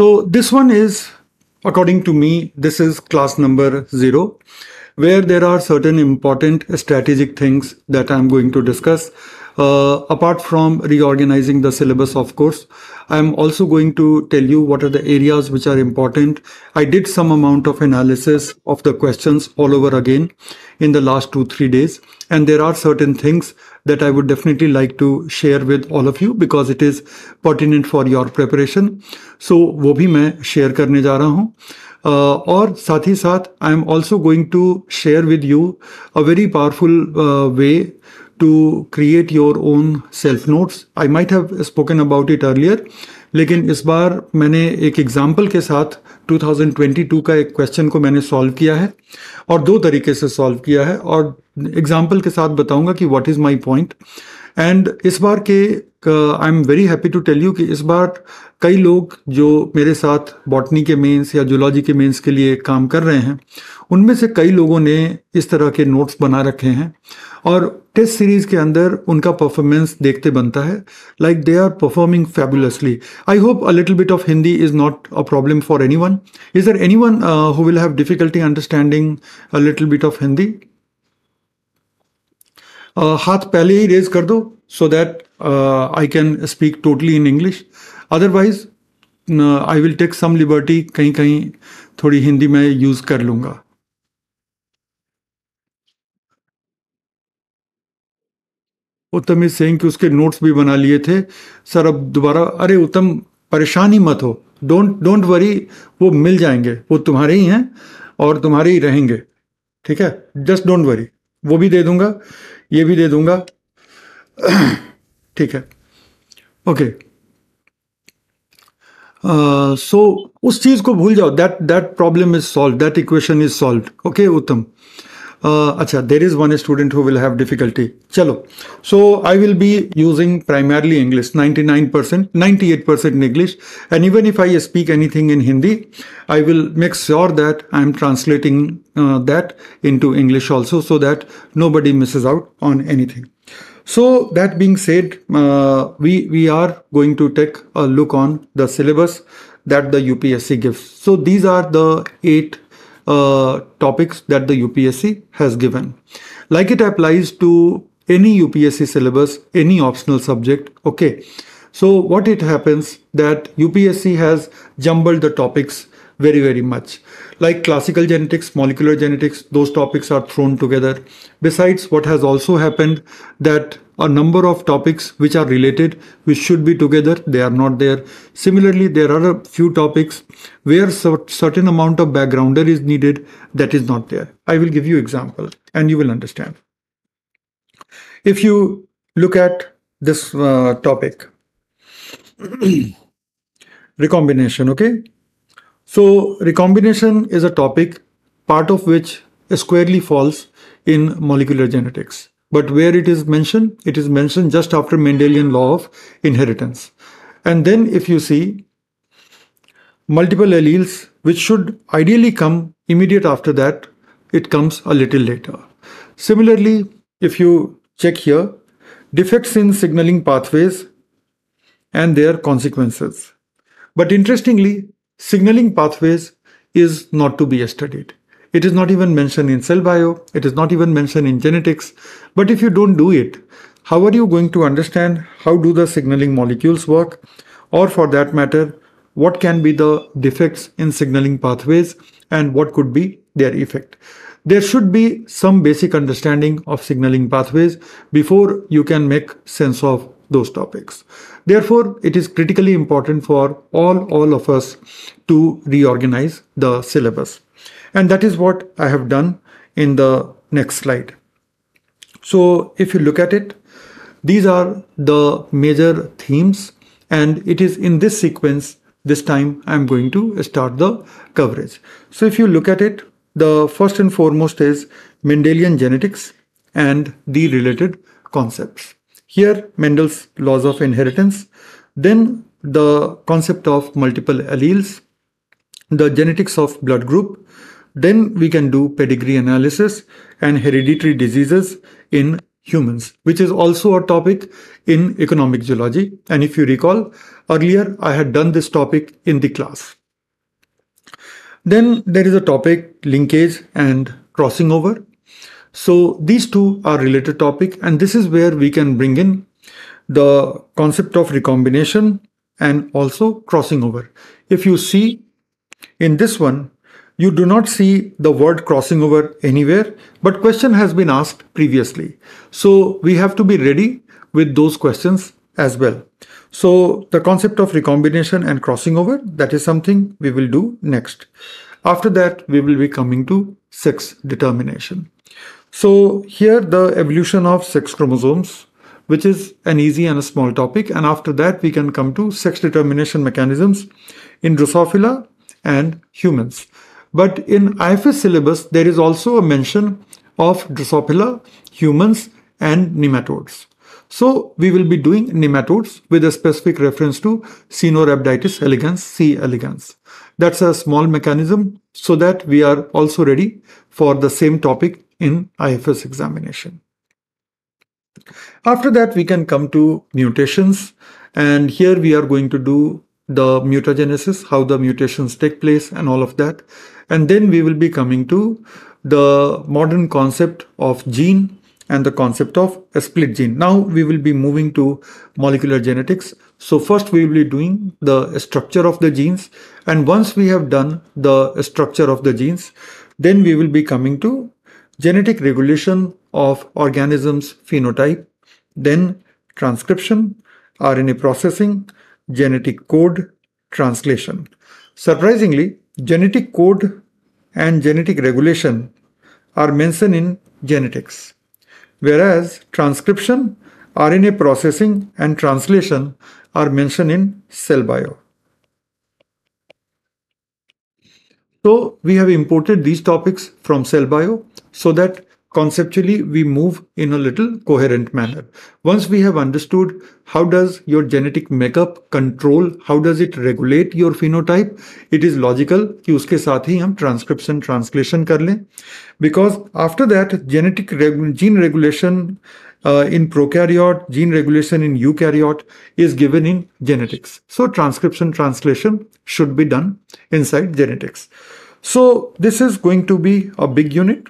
So this one is, according to me, this is class number 0, where there are certain important strategic things that I'm going to discuss. Apart from reorganizing the syllabus, of course, I'm also going to tell you what are the areas which are important. I did some amount of analysis of the questions all over again in the last 2-3 days, and there are certain things that I would definitely like to share with all of you because it is pertinent for your preparation. So वो भी मैं share करने जा रहा हूँ. और साथ ही साथ I am also going to share with you a very powerful way to create your own self notes. I might have spoken about it earlier, लेकिन इस बार मैंने एक एग्जाम्पल के साथ 2022 का एक क्वेश्चन को मैंने सॉल्व किया है और 2 तरीके से सॉल्व किया है और एग्जाम्पल के साथ बताऊंगा कि what is my point. And इस बार के I am very happy to tell you कि इस बार कई लोग जो मेरे साथ बॉटनी के मेंस या जूलॉजी के मेंस के लिए काम कर रहे हैं, उनमें से कई लोगों ने इस तरह के नोट्स बना रखे हैं और टेस्ट सीरीज के अंदर उनका परफॉर्मेंस देखते बनता है. Like they are performing fabulously. I hope a little bit of Hindi is not a problem for anyone. Is there anyone who will have difficulty understanding a little bit of Hindi? हाथ पहले ही raise कर दो so that I can speak totally in English. Otherwise, I will take some liberty. कहीं कहीं थोड़ी हिंदी में use कर लूंगा. उत्तम इज सेइंग कि उसके नोट्स भी बना लिए थे सर. अब दोबारा, अरे उत्तम परेशान ही मत हो. डोंट वरी, वो मिल जाएंगे. वो तुम्हारे ही हैं और तुम्हारे ही रहेंगे. ठीक है, जस्ट डोंट वरी. वो भी दे दूंगा, ये भी दे दूंगा. ठीक है, ओके. सो उस चीज को भूल जाओ. That problem is solve, that equation is solve. Okay Uttam. अच्छा, there is one student who will have difficulty. चलो, so I will be using primarily English. 99%, 98% English, and even if I speak anything in Hindi, I will make sure that I am translating that into English also, so that nobody misses out on anything. So that being said, we are going to take a look on the syllabus that the UPSC gives. So these are the 8 topics that the UPSC has given. Like it applies to any UPSC syllabus, any optional subject. Okay. So what it happens that UPSC has jumbled the topics very much. Like classical genetics, molecular genetics, those topics are thrown together. Besides, what has also happened that a number of topics which are related, which should be together, they are not there. Similarly, there are a few topics where certain amount of backgrounder is needed, that is not there. I will give you example and you will understand. If you look at this topic, recombination, okay? So recombination is a topic, part of which squarely falls in molecular genetics. But where it is mentioned just after Mendelian law of inheritance. And then if you see multiple alleles, which should ideally come immediate after that, it comes a little later. Similarly, if you check here, defects in signaling pathways and their consequences. But interestingly, signaling pathways is not to be studied. It is not even mentioned in cell bio. It is not even mentioned in genetics. But if you don't do it, how are you going to understand how do the signaling molecules work? Or for that matter, what can be the defects in signaling pathways and what could be their effect? There should be some basic understanding of signaling pathways before you can make sense of those topics. Therefore, it is critically important for all of us to reorganize the syllabus. And that is what I have done in the next slide. So if you look at it, these are the major themes, and it is in this sequence this time I am going to start the coverage. So if you look at it, the first and foremost is Mendelian genetics and the related concepts. Here, Mendel's laws of inheritance, then the concept of multiple alleles, the genetics of blood group, then we can do pedigree analysis and hereditary diseases in humans, which is also a topic in economic geology. And if you recall, earlier I had done this topic in the class. Then there is a topic linkage and crossing over. So these two are related topic, and this is where we can bring in the concept of recombination and also crossing over. If you see in this one, you do not see the word crossing over anywhere, but question has been asked previously. So we have to be ready with those questions as well. So the concept of recombination and crossing over, that is something we will do next. After that, we will be coming to sex determination. So here the evolution of sex chromosomes, which is an easy and a small topic. And after that, we can come to sex determination mechanisms in Drosophila and humans. But in IFS syllabus, there is also a mention of Drosophila, humans, and nematodes. So we will be doing nematodes with a specific reference to Caenorhabditis elegans, C. elegans. That's a small mechanism so that we are also ready for the same topic in IFS examination. After that, we can come to mutations, and here we are going to do the mutagenesis, how the mutations take place and all of that. And then we will be coming to the modern concept of gene and the concept of a split gene. Now we will be moving to molecular genetics. So first we will be doing the structure of the genes, and once we have done the structure of the genes, then we will be coming to genetic regulation of organisms' phenotype, then transcription, RNA processing, genetic code, translation. Surprisingly, genetic code and genetic regulation are mentioned in genetics, whereas transcription, RNA processing, and translation are mentioned in cell bio. So we have imported these topics from cell bio so that conceptually we move in a little coherent manner. Once we have understood how does your genetic makeup control, how does it regulate your phenotype, it is logical कि उसके साथ ही हम transcription translation कर लें, because after that gene regulation in prokaryote, gene regulation in eukaryote is given in genetics. So transcription translation should be done inside genetics. So this is going to be a big unit,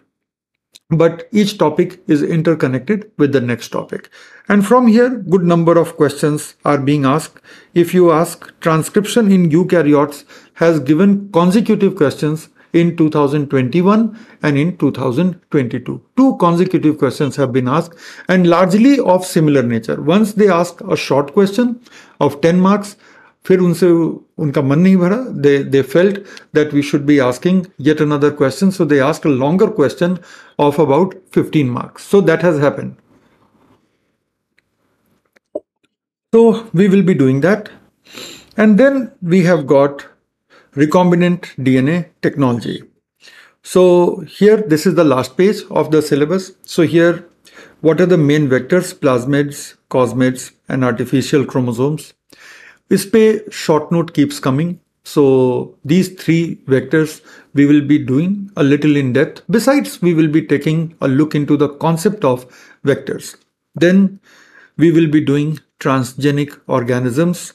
but each topic is interconnected with the next topic. And from here, good number of questions are being asked. If you ask, transcription in eukaryotes has given consecutive questions in 2021 and in 2022. Two consecutive questions have been asked and largely of similar nature. Once they ask a short question of 10 marks, फिर उनसे उनका मन नहीं भरा, they felt that we should be asking yet another question, so they asked a longer question of about 15 marks. So that has happened. So we will be doing that. And then we have got recombinant DNA technology. So here, this is the last page of the syllabus. So here, what are the main vectors? Plasmids, cosmids, and artificial chromosomes. इस पे short note keeps coming. So these three vectors we will be doing a little in depth. Besides, we will be taking a look into the concept of vectors. Then we will be doing transgenic organisms,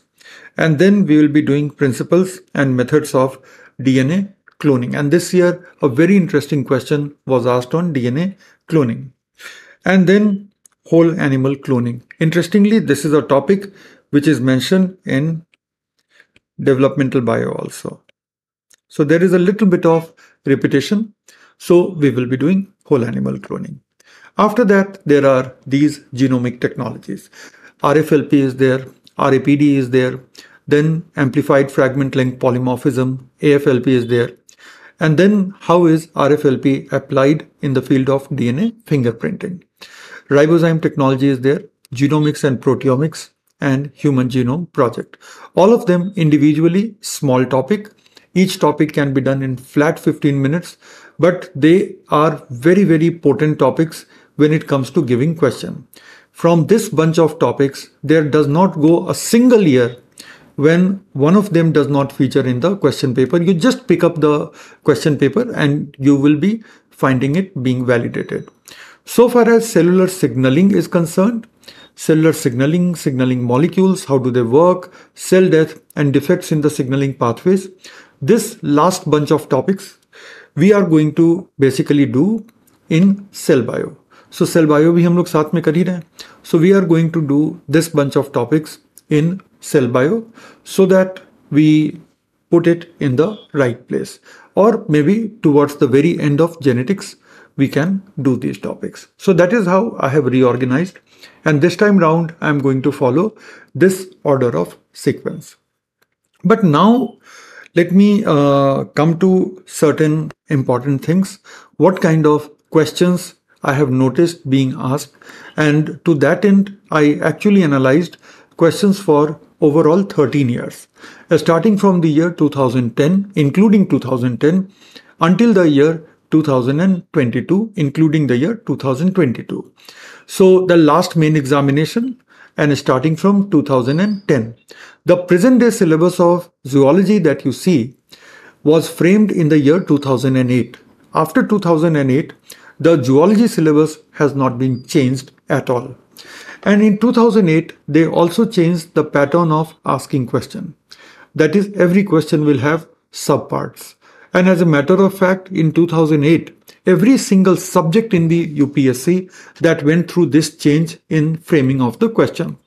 and then we will be doing principles and methods of DNA cloning. And this year, a very interesting question was asked on DNA cloning. And then whole animal cloning. Interestingly, this is a topic which is mentioned in developmental bio also. So there is a little bit of repetition. So we will be doing whole animal cloning. After that, there are these genomic technologies. RFLP is there, RAPD is there, then amplified fragment length polymorphism, AFLP is there. And then how is RFLP applied in the field of DNA fingerprinting? Ribozyme technology is there, genomics and proteomics, and Human Genome Project. All of them individually small topic. Each topic can be done in flat 15 minutes, but they are very, very potent topics when it comes to giving question. From this bunch of topics, there does not go a single year when one of them does not feature in the question paper. You just pick up the question paper and you will be finding it being validated. So far as cellular signaling is concerned, cellular signaling molecules, how do they work, cell death and defects in the signaling pathways. This last bunch of topics we are going to basically do in cell bio. So cell bio bhi hum log saath mein kar hi rahe hain. So we are going to do this bunch of topics in cell bio so that we put it in the right place, or maybe towards the very end of genetics we can do these topics. So that is how I have reorganized, and this time round I am going to follow this order of sequence. But now let me come to certain important things. What kind of questions I have noticed being asked, and to that end I actually analyzed questions for overall 13 years, starting from the year 2010, including 2010, until the year 2022, including the year 2022. So the last main examination, and starting from 2010. The present day syllabus of zoology that you see was framed in the year 2008. After 2008, the zoology syllabus has not been changed at all. And in 2008, they also changed the pattern of asking question. That is, every question will have subparts. And as a matter of fact, in 2008, every single subject in the UPSC that went through this change in framing of the question.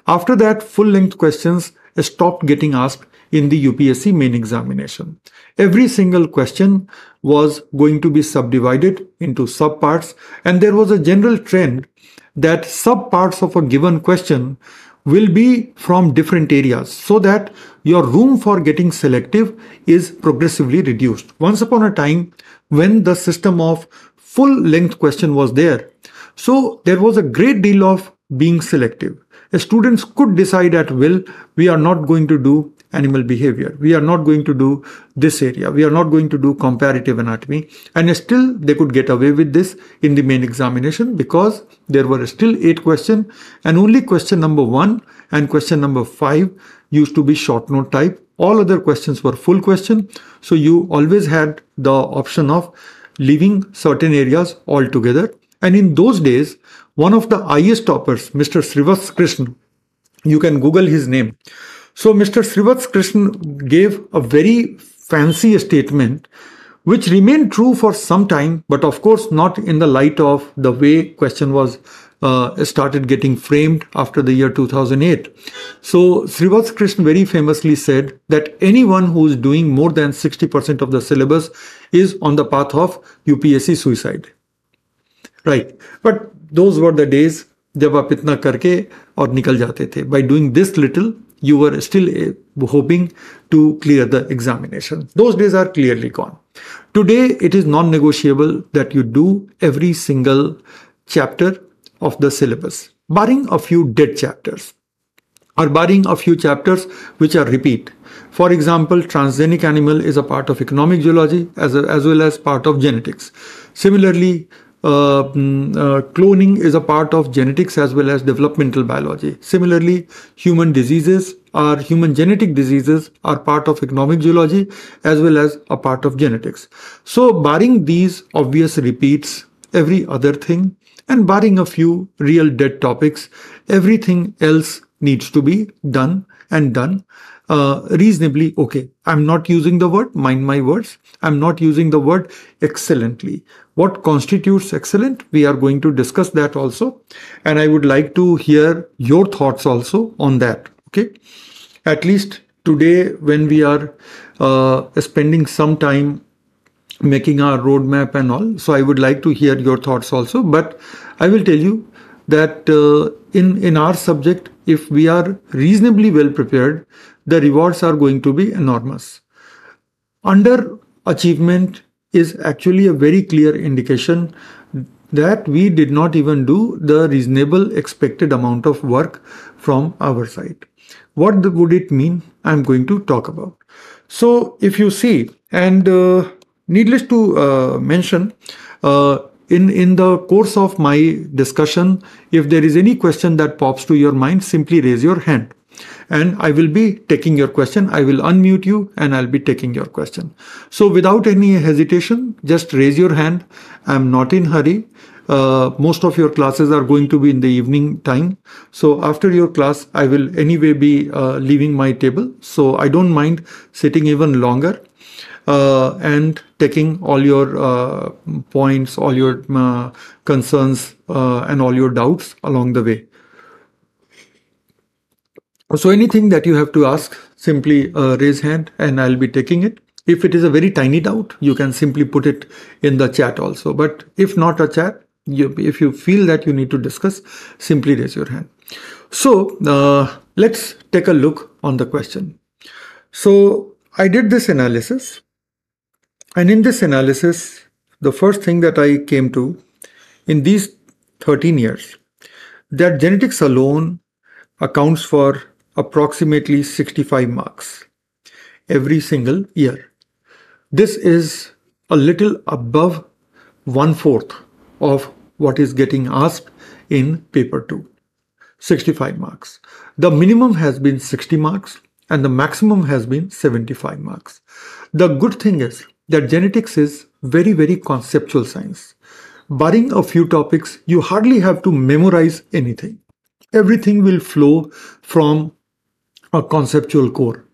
After that, full-length questions stopped getting asked in the UPSC main examination. Every single question was going to be subdivided into subparts, and there was a general trend that subparts of a given question will be from different areas, so that your room for getting selective is progressively reduced. Once upon a time, when the system of full-length question was there, so there was a great deal of being selective. Students could decide at will, we are not going to do animal behavior, we are not going to do this area, we are not going to do comparative anatomy, and still they could get away with this in the main examination because there were still 8 questions, and only question number 1 and question number 5 used to be short note type. All other questions were full question, so you always had the option of leaving certain areas altogether. And in those days, one of the IAS toppers, Mr. Srivats Krishnan, you can Google his name. So Mr. Srivats Krishnan gave a very fancy statement which remained true for some time, but of course not in the light of the way question was started getting framed after the year 2008. So Srivats Krishnan very famously said that anyone who is doing more than 60% of the syllabus is on the path of UPSC suicide. Right. But those were the days जब आप इतना करके और निकल जाते थे. By doing this little, you were still hoping to clear the examination. Those days are clearly gone. Today, it is non-negotiable that you do every single chapter of the syllabus, barring a few dead chapters, or barring a few chapters which are repeat. For example, transgenic animal is a part of economic zoology as well as part of genetics. Similarly, cloning is a part of genetics as well as developmental biology. Similarly, human genetic diseases are part of economic zoology as well as a part of genetics. So barring these obvious repeats, every other thing, and barring a few real dead topics, everything else needs to be done, and done reasonably okay. I'm not using the word, mind my words, I'm not using the word excellently. What constitutes excellent? We are going to discuss that also. And I would like to hear your thoughts also on that. Okay. At least today, when we are spending some time making our roadmap and all, so I would like to hear your thoughts also. But I will tell you that in our subject, if we are reasonably well prepared, the rewards are going to be enormous. Underachievement is actually a very clear indication that we did not even do the reasonable expected amount of work from our side. What would it mean? I'm going to talk about. So if you see, and needless to mention, in the course of my discussion, if there is any question that pops to your mind, simply raise your hand. And I will be taking your question. I will unmute you and I'll be taking your question. So without any hesitation, just raise your hand. I'm not in hurry. most of your classes are going to be in the evening time. So after your class, I will anyway be leaving my table. So I don't mind sitting even longer and taking all your points, all your concerns, and all your doubts along the way. So anything that you have to ask, simply raise hand and I'll be taking it. If it is a very tiny doubt, you can simply put it in the chat also. But if not a chat, if you feel that you need to discuss, simply raise your hand. So let's take a look on the question. So I did this analysis, and in this analysis, the first thing that I came to in these 13 years, that genetics alone accounts for approximately 65 marks every single year. This is a little above 1/4 of what is getting asked in paper 2. 65 marks. The minimum has been 60 marks and the maximum has been 75 marks. The good thing is that genetics is very, very conceptual science. Barring a few topics, you hardly have to memorize anything. Everything will flow from a conceptual core.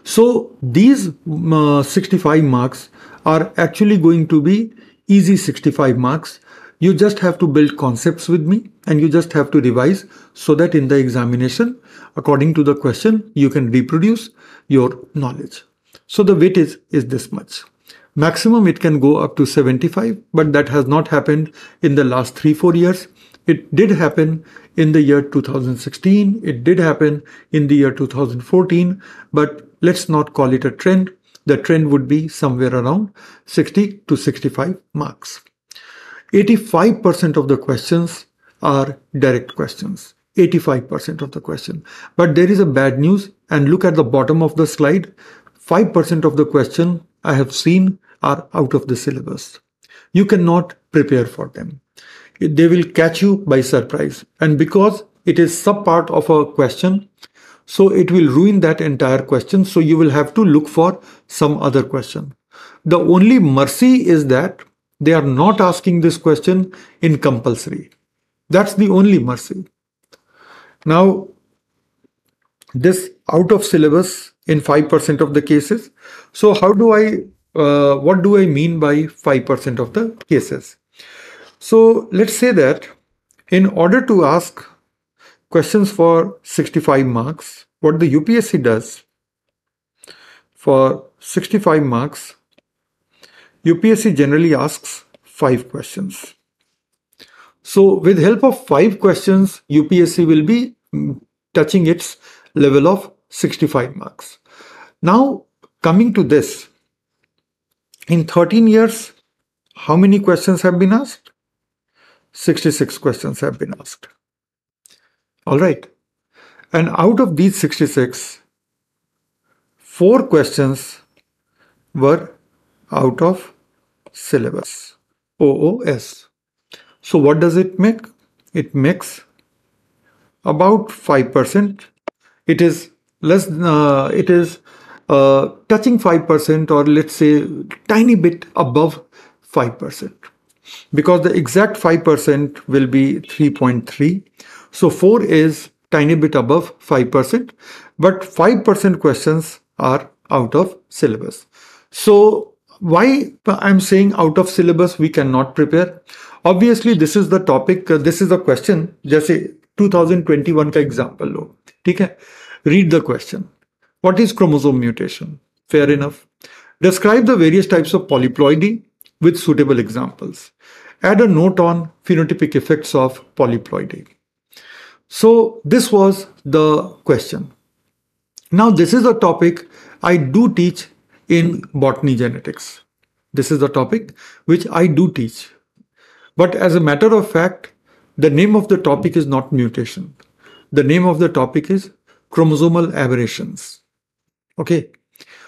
So these 65 marks are actually going to be easy 65 marks. You just have to build concepts with me and you just have to revise so that in the examination, according to the question, you can reproduce your knowledge. So the weightage is this much. Maximum it can go up to 75, but that has not happened in the last 3-4 years. It did happen in the year 2016. It did happen in the year 2014, but let's not call it a trend. The trend would be somewhere around 60 to 65 marks. 85% of the questions are direct questions. 85% of the question. But there is a bad news, and look at the bottom of the slide. 5% of the question I have seen are out of the syllabus. You cannot prepare for them. They will catch you by surprise. And because it is sub part of a question, so it will ruin that entire question. So you will have to look for some other question. The only mercy is that they are not asking this question in compulsory. That's the only mercy. Now, this out of syllabus in 5% of the cases. So how do what do I mean by 5% of the cases? So let's say that in order to ask questions for 65 marks, what the UPSC does for 65 marks, UPSC generally asks 5 questions. So with help of 5 questions, UPSC will be touching its level of 65 marks. Now coming to this, in 13 years, how many questions have been asked? 66 questions have been asked. All right. And out of these 66, 4 questions were out of syllabus, OOS. So what does it make? It makes about 5%. It is less, touching 5%, or let's say tiny bit above 5%. Because the exact 5% will be 3.3. So 4 is tiny bit above 5%, but 5% questions are out of syllabus. So why I'm saying out of syllabus we cannot prepare? Obviously this is the topic, this is the question. जैसे 2021 का example लो, ठीक है? Read the question. What is chromosome mutation? Fair enough. Describe the various types of polyploidy with suitable examples. Add a note on phenotypic effects of polyploidy. So this was the question. Now this is a topic I do teach in botany genetics. This is the topic which I do teach. But as a matter of fact, the name of the topic is not mutation. The name of the topic is chromosomal aberrations. Okay.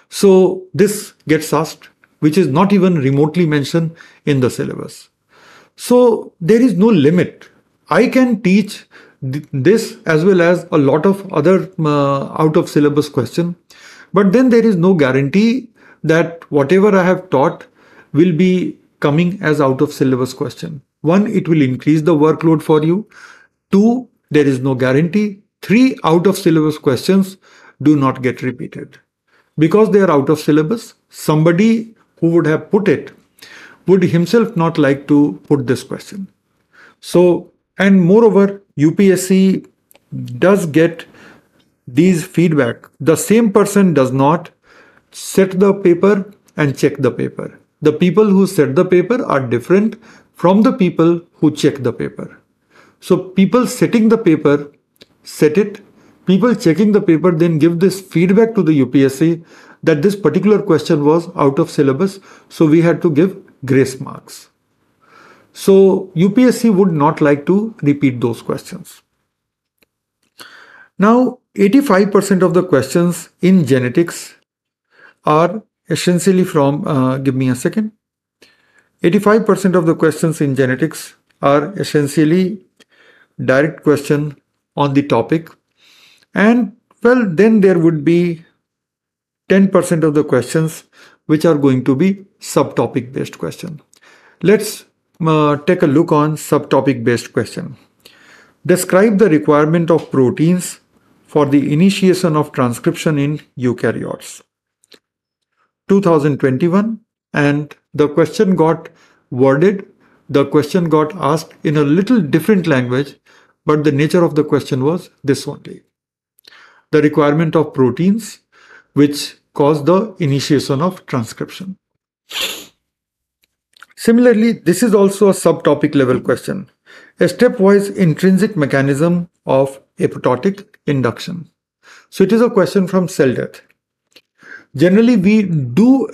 So this gets asked, which is not even remotely mentioned in the syllabus. So there is no limit. I can teach this as well as a lot of other out of syllabus question, but then there is no guarantee that whatever I have taught will be coming as out of syllabus question. One, it will increase the workload for you. Two, there is no guarantee. Three, out of syllabus questions do not get repeated. Because they are out of syllabus, somebody who would have put it would himself not like to put this question. So, and moreover, UPSC does get these feedback. The same person does not set the paper and check the paper. The people who set the paper are different from the people who check the paper. So people setting the paper set it, people checking the paper then give this feedback to the UPSC that this particular question was out of syllabus, so we had to give grace marks. So UPSC would not like to repeat those questions. Now 85% of the questions in genetics are essentially from, give me a second, 85% of the questions in genetics are essentially direct question on the topic, and well, then there would be 10% of the questions which are going to be subtopic based question. Let's take a look on subtopic based question. Describe the requirement of proteins for the initiation of transcription in eukaryotes. 2021, and the question got worded, the question got asked in a little different language, but the nature of the question was this only. The requirement of proteins which cause the initiation of transcription. Similarly, this is also a subtopic level question. A stepwise intrinsic mechanism of apoptotic induction. So it is a question from cell death. Generally, we do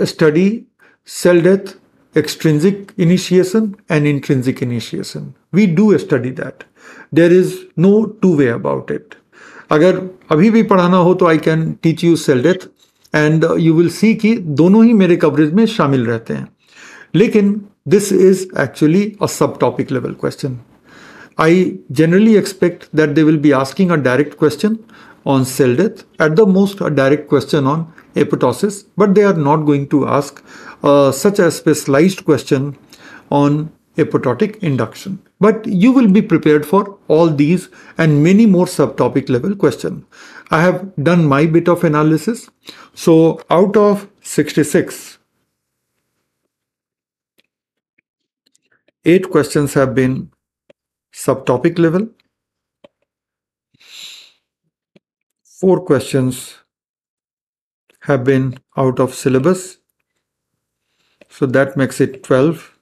study cell death, extrinsic initiation and intrinsic initiation. We do study that. There is no two way about it. अगर अभी भी पढ़ाना हो तो I can teach you cell death and you will see कि दोनों ही मेरे coverage में शामिल रहते हैं. लेकिन दिस इज एक्चुअली अ सब topic level question. I generally expect that they will be asking a direct question on cell death, at the most a direct question on apoptosis, but they are not going to ask such a specialized question on apoptotic induction. But you will be prepared for all these and many more subtopic level questions. I have done my bit of analysis. So out of 66, 8 questions have been subtopic level, 4 questions have been out of syllabus, so that makes it 12,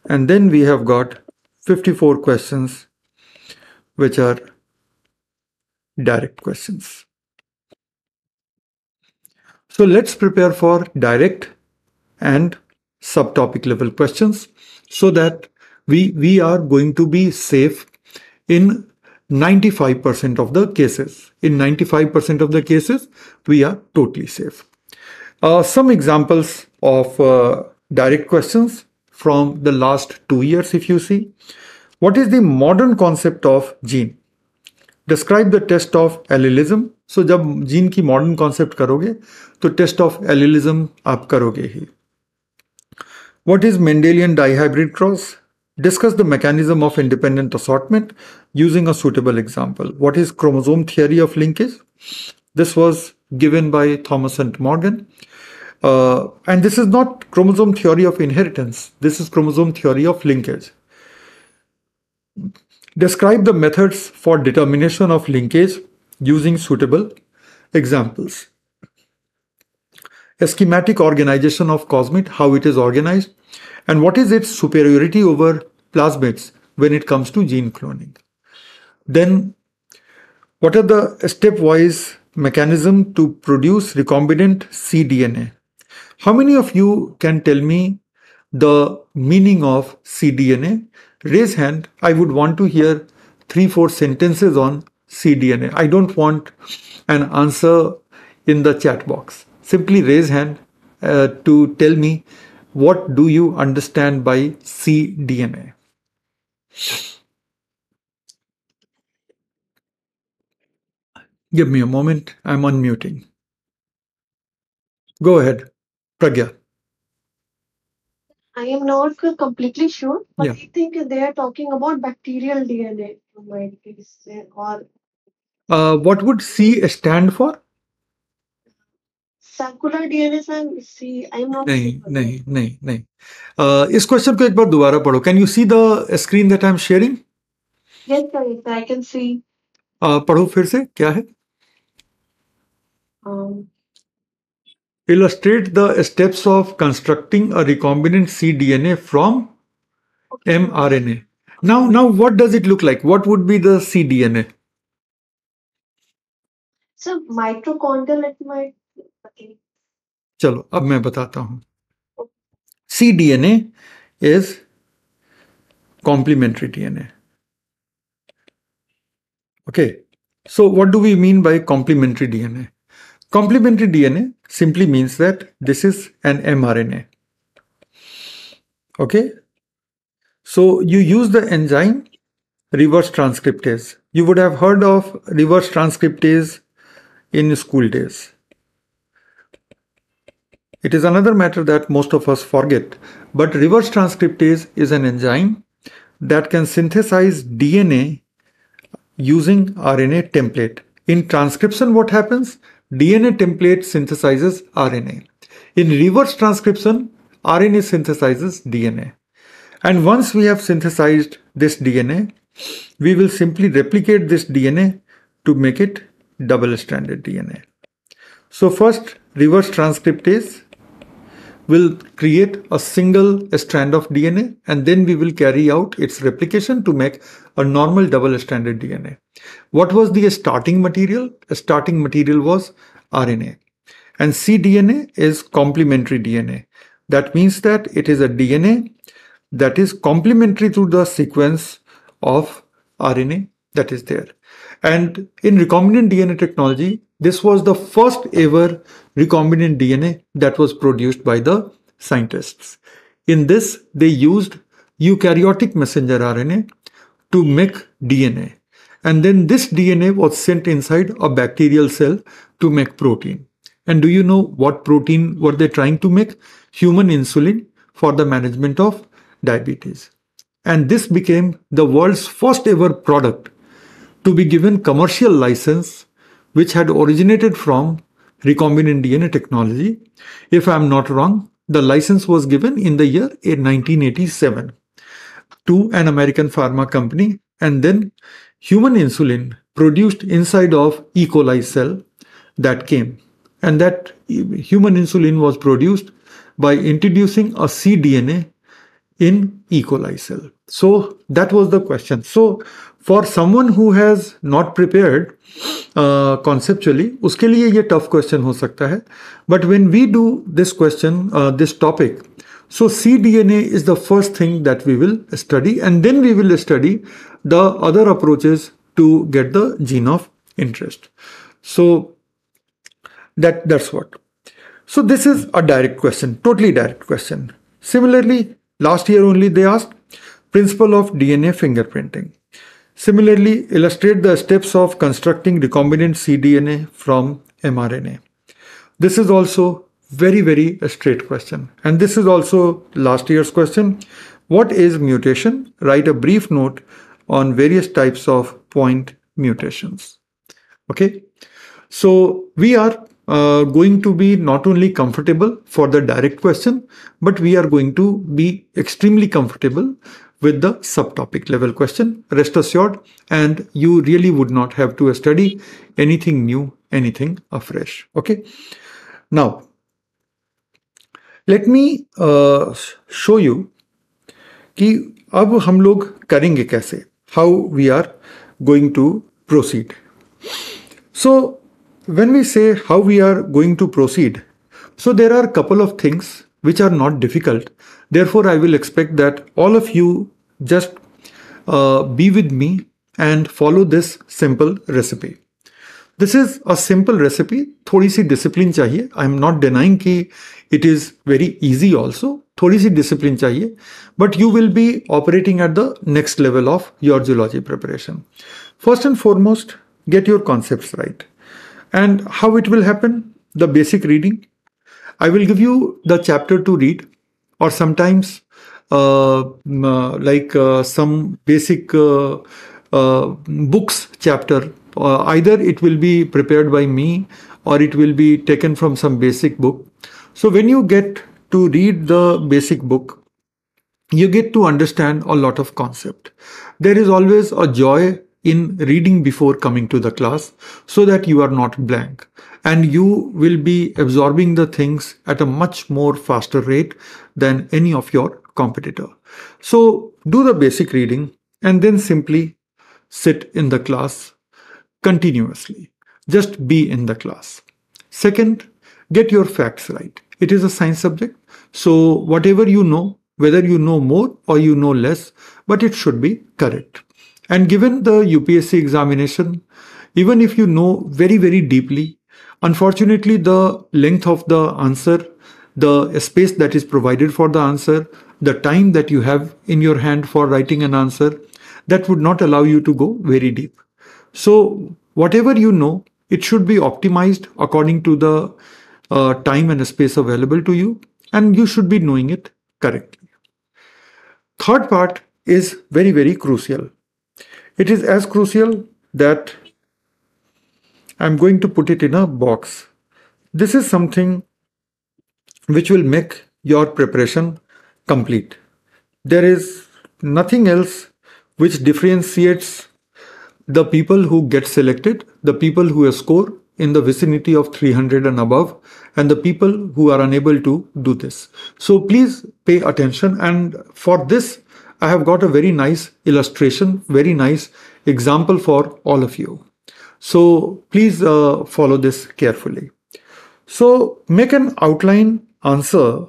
and then we have got 54 questions which are direct questions. So let's prepare for direct and subtopic level questions so that we are going to be safe in 95% of the cases. In 95% of the cases, we are totally safe. Some examples of direct questions from the last 2 years, if you see. What is the modern concept of gene? Describe the test of allelism. So जब gene की modern concept करोगे तो test of allelism आप करोगे ही. What is Mendelian dihybrid cross? Discuss the mechanism of independent assortment using a suitable example. What is chromosome theory of linkage? This was given by Thomas and Morgan. And this is not chromosome theory of inheritance. This is chromosome theory of linkage. Describe the methods for determination of linkage using suitable examples. A schematic organization of cosmid, how it is organized, and what is its superiority over plasmids when it comes to gene cloning. Then, what are the stepwise mechanism to produce recombinant cDNA? How many of you can tell me the meaning of cDNA? Raise hand. I would want to hear 3-4 sentences on cDNA. I don't want an answer in the chat box. Simply raise hand to tell me what do you understand by cDNA. Give me a moment. I'm unmuting. Go ahead, Pragya. I am not completely sure, but Yeah. I think they are talking about bacterial DNA from my case, or What would C stand for? circular DNA. And see, I am not नहीं sure about. नहीं नहीं नहीं इस question को एक बार दोबारा पढ़ो. Can you see the screen that I am sharing? Yes, sir, I can see. पढ़ो फिर से, क्या है? Um, Illustrate the steps of constructing a recombinant cDNA from okay. mRNA. Now, what does it look like? What would be the cDNA? So mitochondrial at my. Okay. चलो अब मैं बताता हूं. cDNA is complementary DNA. Okay. So what do we mean by complementary DNA? Complementary DNA simply means that this is an mRNA. Okay. So you use the enzyme reverse transcriptase. You would have heard of reverse transcriptase in school days. It is another matter that most of us forget, but reverse transcriptase is an enzyme that can synthesize DNA using RNA template. In transcription, what happens? DNA template synthesizes RNA. In reverse transcription, RNA synthesizes DNA. And once we have synthesized this DNA, we will simply replicate this DNA to make it double-stranded DNA. So first, reverse transcriptase will create a single strand of DNA, and then we will carry out its replication to make a normal double-stranded DNA. What was the starting material? The starting material was RNA. And cDNA is complementary DNA. That means that it is a DNA that is complementary to the sequence of RNA that is there. And in recombinant DNA technology, this was the first ever recombinant DNA that was produced by the scientists. In this, they used eukaryotic messenger RNA to make DNA. And then this DNA was sent inside a bacterial cell to make protein. And do you know what protein were they trying to make? Human insulin for the management of diabetes. And this became the world's first ever product to be given commercial license, which had originated from recombinant DNA technology. If I am not wrong, the license was given in the year 1987 to an American pharma company, and then human insulin produced inside of E. coli cell that came. And that human insulin was produced by introducing a cDNA in E. coli cell. So that was the question. So for someone who has not prepared conceptually, उसके लिए ये tough question हो सकता है. But when we do this question, this topic, so cDNA is the first thing that we will study, and then we will study the other approaches to get the gene of interest. So that's what. So this is a direct question, totally direct question. Similarly, last year only they asked principle of DNA fingerprinting. Similarly, illustrate the steps of constructing recombinant cDNA from mRNA. This is also very a straight question. And this is also last year's question. What is mutation? Write a brief note on various types of point mutations. Okay. So we are going to be not only comfortable for the direct question, but we are going to be extremely comfortable with the subtopic level question. Rest assured, and you really would not have to study anything new, anything afresh. Okay. Now, let me show you कि अब हम लोग करेंगे कैसे, how we are going to proceed. So when we say how we are going to proceed, so there are a couple of things which are not difficult. Therefore, I will expect that all of you just be with me and follow this simple recipe. This is a simple recipe. थोड़ी सी discipline चाहिए. I am not denying कि it is very easy also. थोड़ी सी discipline चाहिए. But you will be operating at the next level of your zoology preparation. First and foremost, get your concepts right. And how it will happen? The basic reading. I will give you the chapter to read, or sometimes some basic books chapter. Either it will be prepared by me or it will be taken from some basic book. So when you get to read the basic book, you get to understand a lot of concept. There is always a joy in reading before coming to the class so that you are not blank and you will be absorbing the things at a much more faster rate than any of your competitor. So do the basic reading and then simply sit in the class continuously. Just be in the class. Second, get your facts right. It is a science subject, so whatever you know, whether you know more or you know less, but it should be correct. And given the UPSC examination, even if you know very, very deeply, unfortunately, the length of the answer, the space that is provided for the answer, the time that you have in your hand for writing an answer, that would not allow you to go very deep. So whatever you know, it should be optimized according to the time and space available to you, and you should be knowing it correctly. Third part is very, very crucial. It is as crucial that I'm going to put it in a box. This is something which will make your preparation complete. There is nothing else which differentiates the people who get selected, the people who score in the vicinity of 300 and above, and the people who are unable to do this. So please pay attention, and for this I have got a very nice illustration, very nice example for all of you. So please follow this carefully. So make an outline answer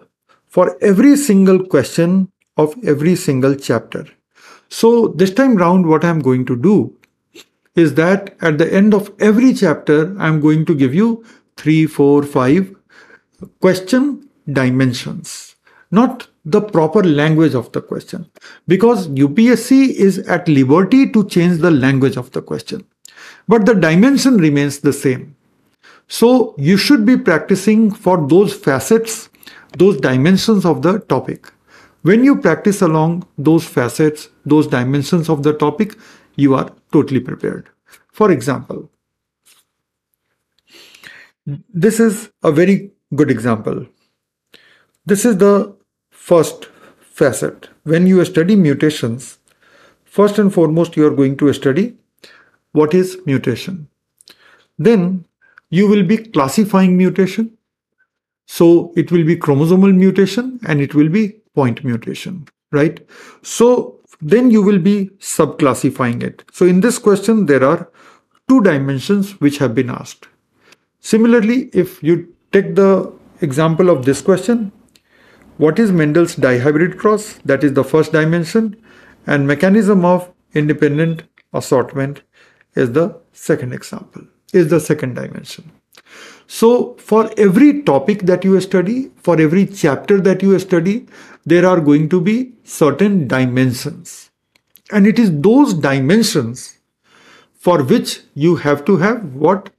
for every single question of every single chapter. So this time round, what I'm going to do is that at the end of every chapter, I'm going to give you 3, 4, 5 question dimensions, not the proper language of the question, because UPSC is at liberty to change the language of the question, but the dimension remains the same. So you should be practicing for those facets, those dimensions of the topic. When you practice along those facets, those dimensions of the topic, you are totally prepared. For example, this is a very good example. This is the first facet. When you study mutations, first and foremost, you are going to study what is mutation. Then you will be classifying mutation. So it will be chromosomal mutation and it will be point mutation, right? So then you will be subclassifying it. So in this question, there are 2 dimensions which have been asked. Similarly, if you take the example of this question, what is Mendel's dihybrid cross? That is the first dimension, and mechanism of independent assortment is the second example, is the second dimension. So for every topic that you study, for every chapter that you study, there are going to be certain dimensions. And it is those dimensions for which you have to have what?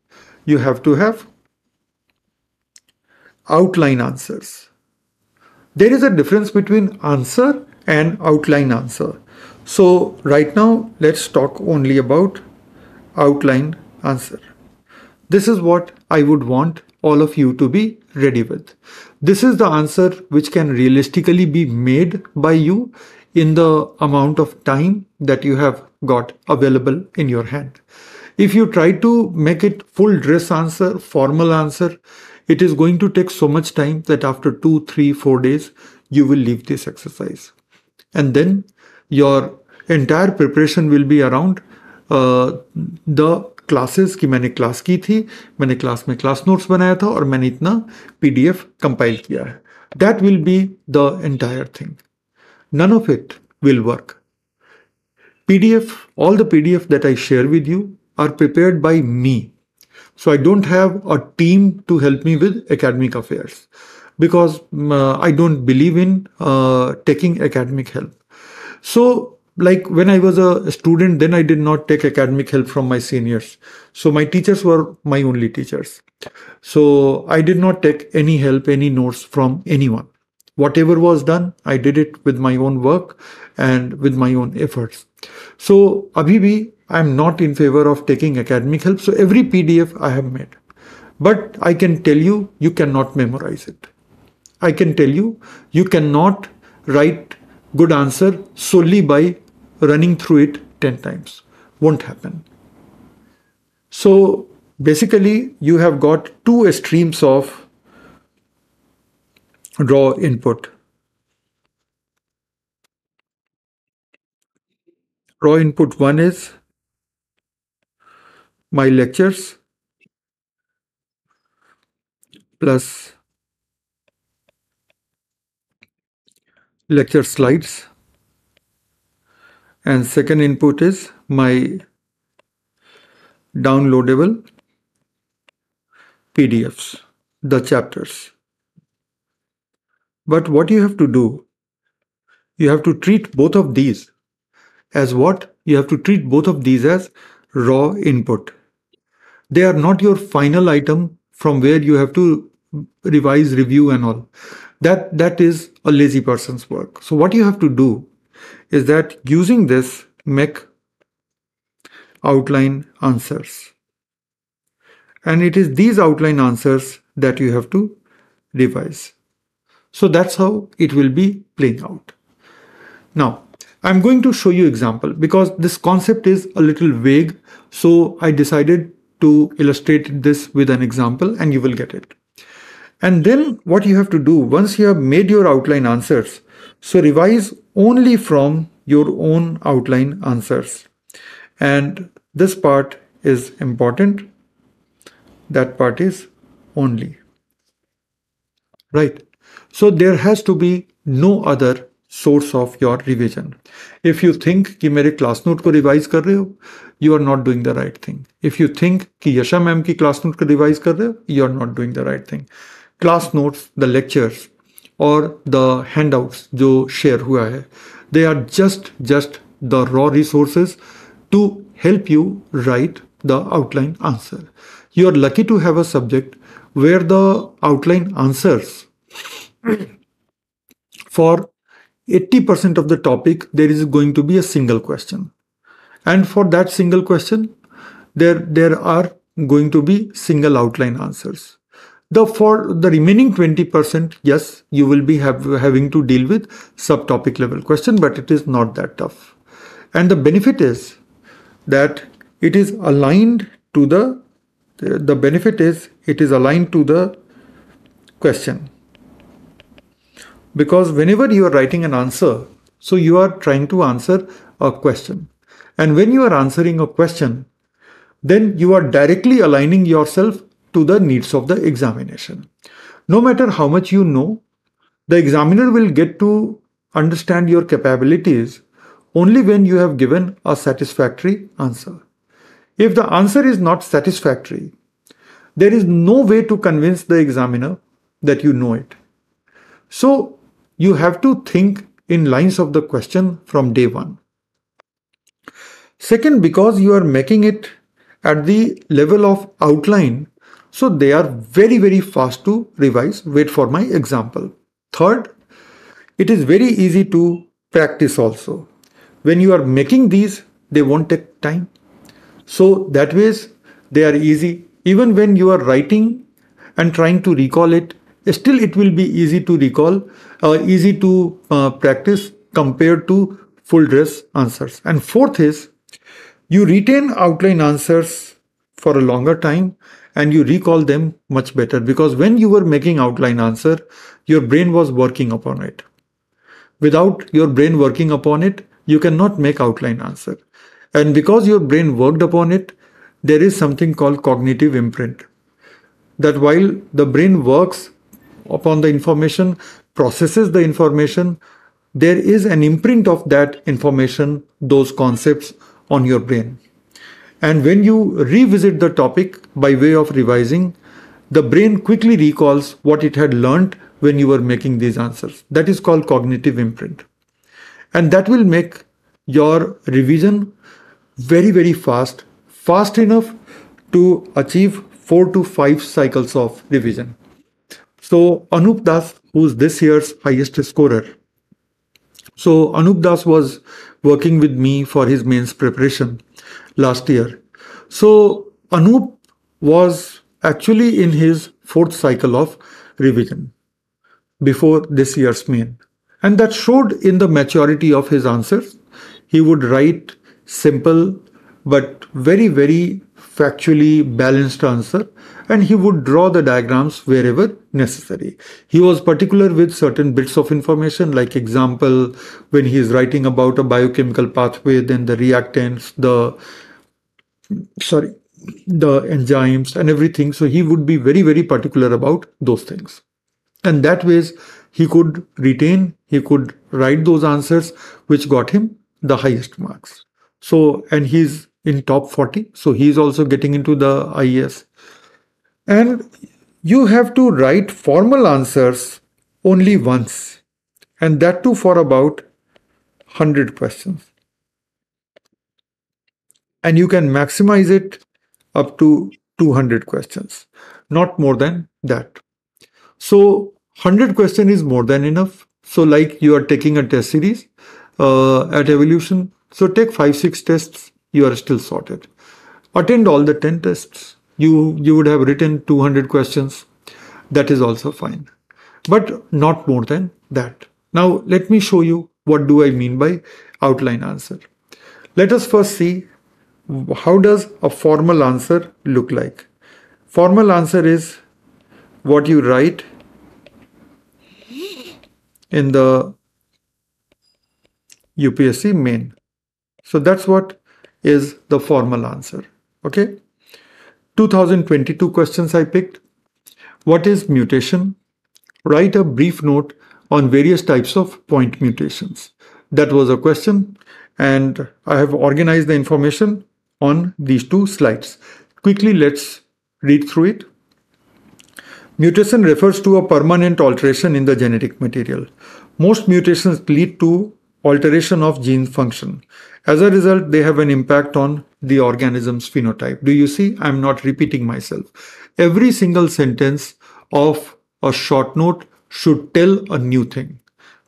You have to have outline answers. There is a difference between answer and outline answer. So right now, let's talk only about outline answer. This is what I would want all of you to be ready with. This is the answer which can realistically be made by you in the amount of time that you have got available in your hand. If you try to make it full dress answer, formal answer, it is going to take so much time that after 2, 3, 4 days, you will leave this exercise. And then your entire preparation will be around the classes की मैंने class की थी, मैंने class में class notes बनाया था और मैंने इतना पीडीएफ कंपाइल किया है. That will be the entire thing. None of it will work. PDF, all the PDF that I share with you are prepared by me. So I don't have a team to help me with academic affairs because I don't believe in taking academic help. So like when I was a student, then I did not take academic help from my seniors. So my teachers were my only teachers. So I did not take any help, any notes from anyone. Whatever was done, I did it with my own work and with my own efforts. So abhi bhi, I'm not in favor of taking academic help. So every PDF I have made. But I can tell you, you cannot memorize it. I can tell you, you cannot write good answer solely by running through it 10 times. Won't happen. So basically, you have got two streams of raw input. Raw input one is my lectures plus lecture slides, and second input is my downloadable PDFs, the chapters. But what you have to do, you have to treat both of these as what? You have to treat both of these as raw input. They are not your final item from where you have to revise, review and all. That is a lazy person's work. So what you have to do is that using this, make outline answers. And it is these outline answers that you have to revise. So that's how it will be playing out. Now, I'm going to show you example because this concept is a little vague. So I decided to illustrate this with an example and you will get it. And then what you have to do once you have made your outline answers, so revise only from your own outline answers. And this part is important. That part is only. Right. So there has to be no other source of your revision. If you think कि मेरे class note को revise कर रहे हो, you are not doing the right thing. If you think कि यशा ma'am की class note को revise कर रहे हो, you are not doing the right thing. Class notes, the lectures or the handouts जो share हुआ है, they are just the raw resources to help you write the outline answer. You are lucky to have a subject where the outline answers for 80% of the topic, there is going to be a single question. And for that single question, there are going to be single outline answers. For the remaining 20%, yes, you will be having to deal with subtopic level question, but it is not that tough. And the benefit is that it is aligned to the benefit is it is aligned to the question. Because whenever you are writing an answer, so you are trying to answer a question. And when you are answering a question, then you are directly aligning yourself to the needs of the examination. No matter how much you know, the examiner will get to understand your capabilities only when you have given a satisfactory answer. If the answer is not satisfactory, there is no way to convince the examiner that you know it. So you have to think in lines of the question from day one. Second, because you are making it at the level of outline, so they are very fast to revise. Wait for my example. Third, it is very easy to practice also. When you are making these, they won't take time. So that ways they are easy. Even when you are writing and trying to recall it, still it will be easy to recall, easy to practice compared to full dress answers. And fourth is, you retain outline answers for a longer time and you recall them much better, because when you were making outline answer, your brain was working upon it. Without your brain working upon it, you cannot make outline answer. And because your brain worked upon it, there is something called cognitive imprint. That while the brain works upon the information, processes the information, there is an imprint of that information, those concepts on your brain. And when you revisit the topic by way of revising, the brain quickly recalls what it had learned when you were making these answers. That is called cognitive imprint. And that will make your revision very fast enough to achieve 4 to 5 cycles of revision. So Anup Das, who's this year's highest scorer. So Anup Das was working with me for his mains preparation last year. So Anup was actually in his fourth cycle of revision before this year's main. And that showed in the maturity of his answers. He would write simple but very, very factually balanced answer, and he would draw the diagrams wherever necessary. He was particular with certain bits of information, like example, when he is writing about a biochemical pathway, then the reactants, the enzymes and everything. So he would be very, very particular about those things. And that ways he could retain, he could write those answers, which got him the highest marks. So, and he's in top 40. So he's also getting into the IAS. And you have to write formal answers only once, and that too for about 100 questions. And you can maximize it up to 200 questions, not more than that. So 100 question is more than enough. So like you are taking a test series at Evolution. So take 5-6 tests, you are still sorted. Attend all the 10 tests. You would have written 200 questions. That is also fine, but not more than that. Now let me show you what do I mean by outline answer. Let us first see how does a formal answer look like. Formal answer is what you write in the UPSC main. So that's what is the formal answer. Okay. 2022 questions I picked. What is mutation? Write a brief note on various types of point mutations. That was a question, and I have organized the information on these two slides. Quickly, let's read through it. Mutation refers to a permanent alteration in the genetic material. Most mutations lead to alteration of gene function. As a result, they have an impact on the organism's phenotype. Do you see? I'm not repeating myself. Every single sentence of a short note should tell a new thing,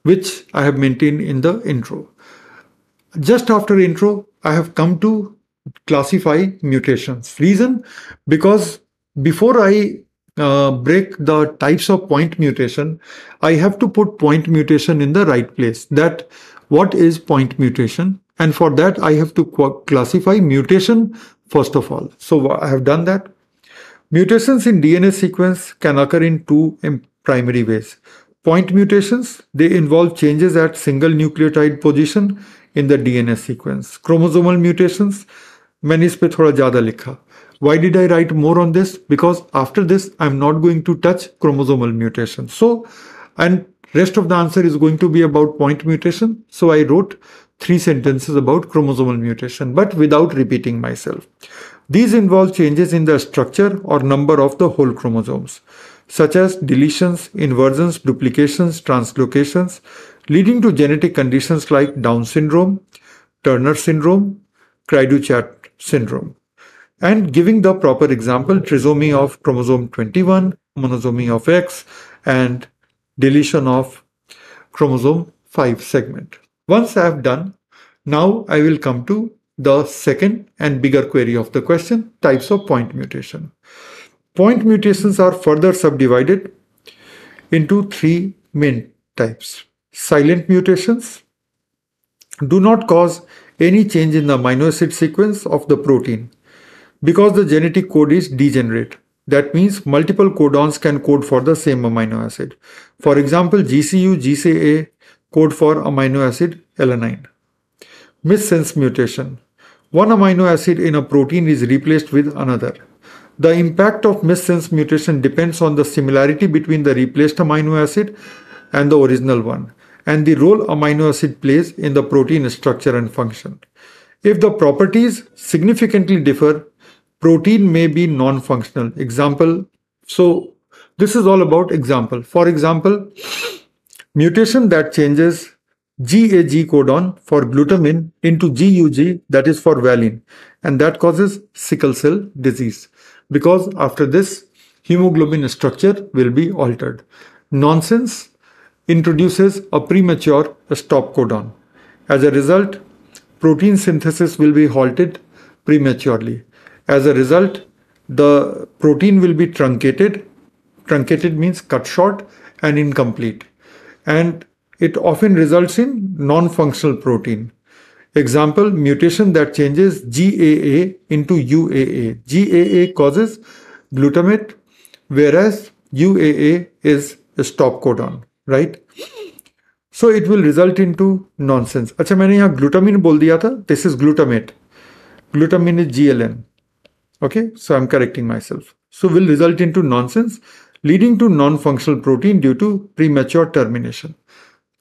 which I have maintained in the intro. Just after intro, I have come to classify mutations. Reason? Because before I break the types of point mutation, I have to put point mutation in the right place. That what is point mutation? And for that, I have to classify mutation first of all. So I have done that. Mutations in DNA sequence can occur in two primary ways. Point mutations, they involve changes at single nucleotide position in the DNA sequence. Chromosomal mutations, मैंने इस पे थोड़ा ज़्यादा लिखा. Why did I write more on this? Because after this, I'm not going to touch chromosomal mutation. So, and rest of the answer is going to be about point mutation. So I wrote 3 sentences about chromosomal mutation, but without repeating myself. These involve changes in the structure or number of the whole chromosomes, such as deletions, inversions, duplications, translocations, leading to genetic conditions like Down syndrome, Turner syndrome, Cry-Duchat syndrome, and giving the proper example, trisomy of chromosome 21, monosomy of X, and deletion of chromosome 5 segment. Once I have done, now I will come to the second and bigger query of the question, types of point mutation. Point mutations are further subdivided into 3 main types. Silent mutations do not cause any change in the amino acid sequence of the protein because the genetic code is degenerate. That means multiple codons can code for the same amino acid. For example, GCU, GCA code for amino acid alanine. Missense mutation. One amino acid in a protein is replaced with another. The impact of missense mutation depends on the similarity between the replaced amino acid and the original one, and the role amino acid plays in the protein structure and function. If the properties significantly differ, protein may be non-functional. Example, so this is all about example. For example, mutation that changes GAG codon for glutamine into GUG, that is for valine, and that causes sickle cell disease. Because after this, hemoglobin structure will be altered. Nonsense introduces a premature stop codon. As a result, protein synthesis will be halted prematurely. As a result, the protein will be truncated. Truncated means cut short and incomplete. And it often results in non-functional protein. Example, mutation that changes GAA into UAA. GAA causes glutamate, whereas UAA is a stop codon, right? So it will result into nonsense. अच्छा मैंने यहाँ glutamine बोल दिया था. This is glutamate. Glutamine is GLN. Okay, so I'm correcting myself. So will result into nonsense, leading to non-functional protein due to premature termination.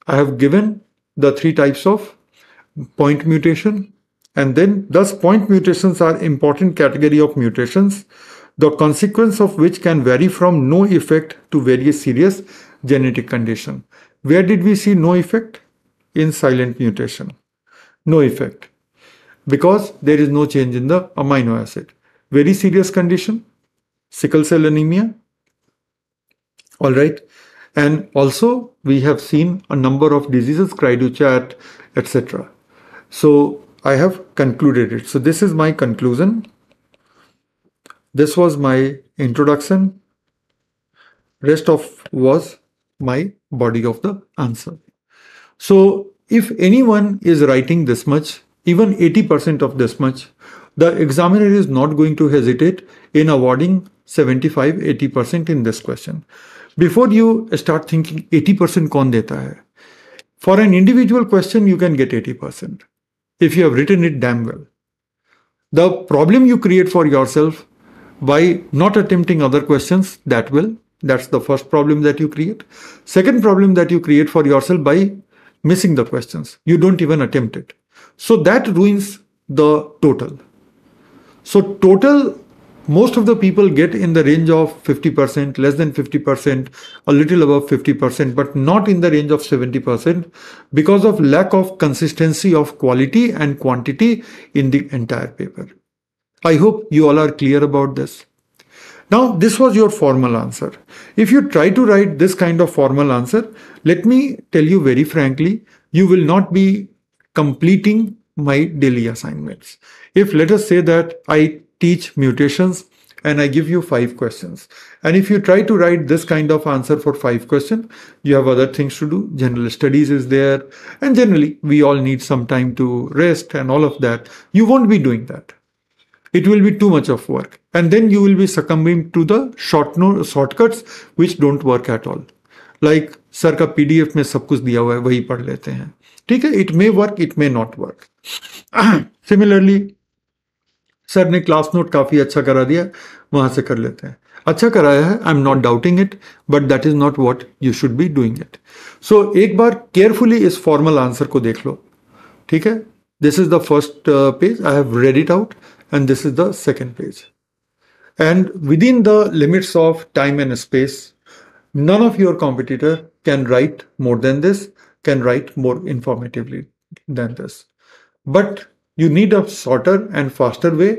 I have given the 3 types of point mutation, and then thus point mutations are important category of mutations, the consequence of which can vary from no effect to very serious genetic condition. Where did we see no effect? In silent mutation. No effect. Because there is no change in the amino acid. Very serious condition, sickle cell anemia. All right. And also we have seen a number of diseases, cry do chat, etc. So I have concluded it. So this is my conclusion. This was my introduction. Rest of was my body of the answer. So if anyone is writing this much, even 80% of this much, the examiner is not going to hesitate in awarding 75-80% in this question. Before you start thinking 80% kaun deta hai, for an individual question you can get 80% if you have written it damn well. The problem you create for yourself by not attempting other questions that well, that's the first problem that you create. Second problem that you create for yourself by missing the questions. You don't even attempt it. So that ruins the total. So total, most of the people get in the range of 50%, less than 50%, a little above 50%, but not in the range of 70% because of lack of consistency of quality and quantity in the entire paper. I hope you all are clear about this. Now, this was your formal answer. If you try to write this kind of formal answer, let me tell you very frankly, you will not be completing my daily assignments. If let us say that I teach mutations and I give you 5 questions, and if you try to write this kind of answer for 5 questions, you have other things to do. General studies is there, and generally we all need some time to rest and all of that. You won't be doing that. It will be too much of work, and then you will be succumbing to the shortcuts which don't work at all. Like sir का PDF में सब कुछ दिया हुआ है, वही पढ़ लेते हैं. ठीक है, it may work, it may not work. Similarly, sir ने क्लास नोट काफी अच्छा करा दिया, वहां से कर लेते हैं. अच्छा कराया है, I am not doubting it, but that is not what you should be doing it. So एक बार केयरफुली इस फॉर्मल आंसर को देख लो. ठीक है, this is the first page, I have read it out, and this is the second page. And within the limits of time and space, none of your competitor can write more than this, can write more informatively than this. But you need a shorter and faster way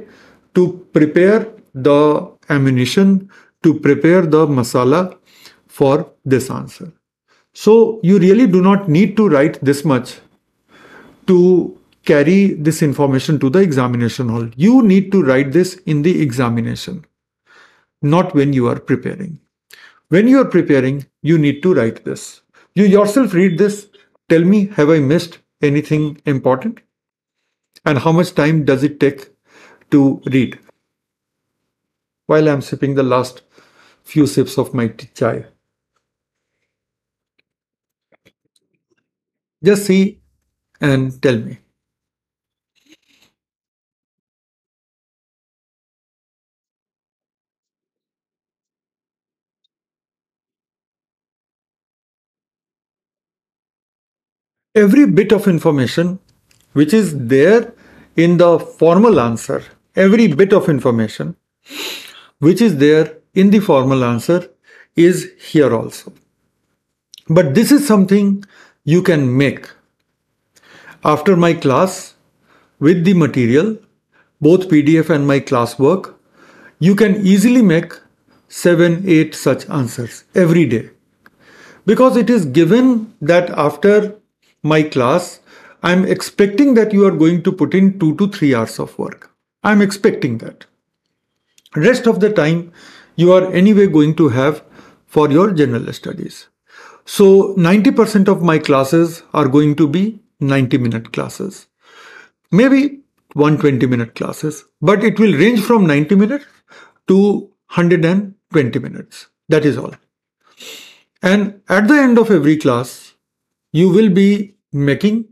to prepare the ammunition, to prepare the masala for this answer. So you really do not need to write this much to carry this information to the examination hall. You need to write this in the examination, not when you are preparing. When you are preparing, you need to write this. You yourself read this. Tell me, have I missed anything important? And how much time does it take to read? While I'm sipping the last few sips of my chai. Just see and tell me. Every bit of information which is there in the formal answer, every bit of information which is there in the formal answer is here also. But this is something you can make. After my class, with the material, both PDF and my classwork, you can easily make 7, 8 such answers every day. Because it is given that after my class, I'm expecting that you are going to put in 2 to 3 hours of work. I'm expecting that. Rest of the time, you are anyway going to have for your general studies. So 90% of my classes are going to be 90-minute classes. Maybe 120-minute classes, but it will range from 90 minutes to 120 minutes. That is all. And at the end of every class, you will be making,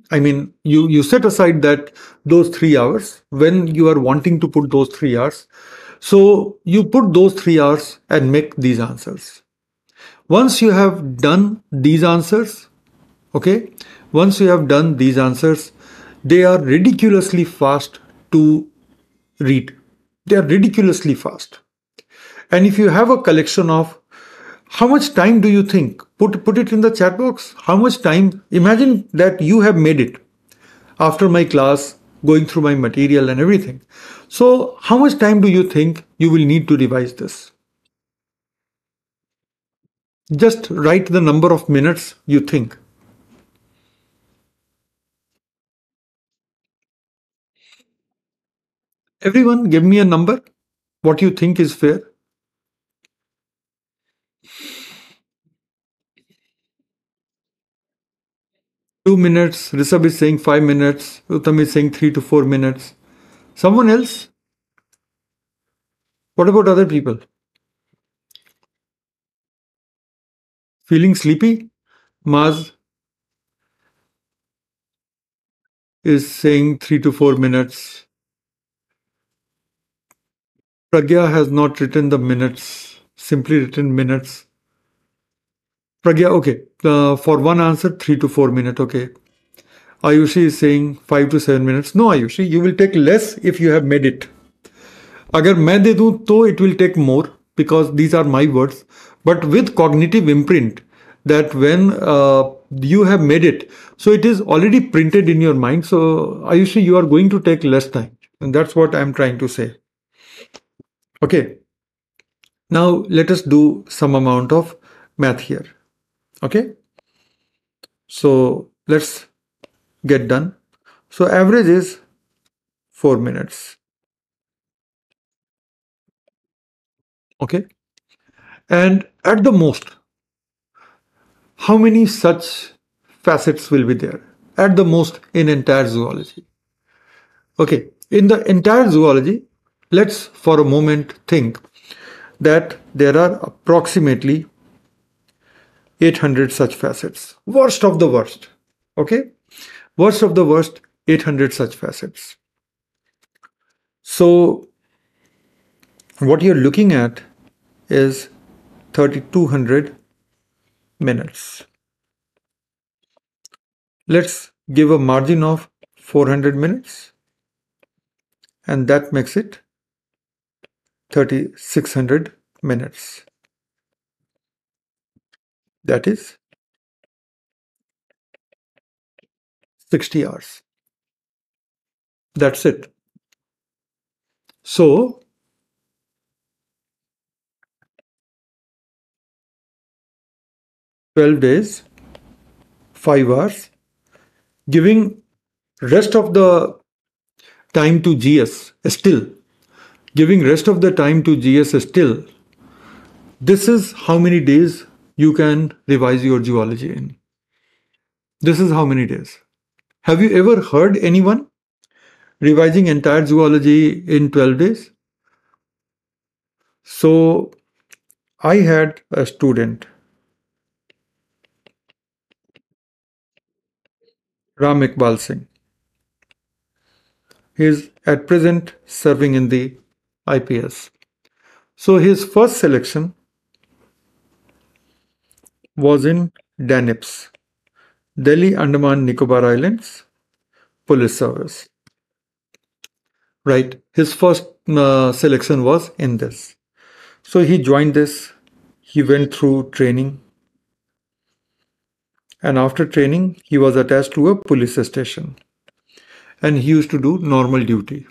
you set aside that those 3 hours when you are wanting to put those 3 hours. So you put those 3 hours and make these answers. Once you have done these answers, okay, once you have done these answers, they are ridiculously fast to read. They are ridiculously fast. And if you have a collection of how much time do you think? Put it in the chat box. How much time? Imagine that you have made it after my class, going through my material and everything. So how much time do you think you will need to revise this? Just write the number of minutes you think. Everyone give me a number. What you think is fair. 2 minutes. Rishabh is saying 5 minutes. Uttam is saying 3 to 4 minutes. Someone else? What about other people? Feeling sleepy? Maz is saying 3 to 4 minutes. Pragya has not written the minutes, simply written minutes. Pragya, okay. For one answer, 3 to 4 minutes, okay. Ayushi is saying 5 to 7 minutes. No, Ayushi, you will take less if you have made it. Agar मैं दे दूं तो it will take more because these are my words. But with cognitive imprint, that when you have made it, so it is already printed in your mind. So Ayushi, you are going to take less time. And that's what I'm trying to say. Okay. Now let us do some amount of math here. Okay. So let's get done. So average is 4 minutes. Okay. And at the most, how many such facets will be there? At the most in entire zoology. Okay. In the entire zoology, let's for a moment think that there are approximately 800 such facets. Worst of the worst. Okay. Worst of the worst, 800 such facets. So what you're looking at is 3200 minutes. Let's give a margin of 400 minutes and that makes it 3600 minutes. That is 60 hours. That's it. So 12 days, 5 hours, giving rest of the time to GS still, giving rest of the time to GS still, this is how many days you can revise your zoology in. This is how many days. Have you ever heard anyone revising entire zoology in 12 days? So I had a student, Ram Iqbal Singh. He is at present serving in the IPS. So his first selection was in DANIPS, Delhi Andaman Nicobar Islands Police Service. Right, his first selection was in this. So he joined this, he went through training, and after training, he was attached to a police station. And he used to do normal duty.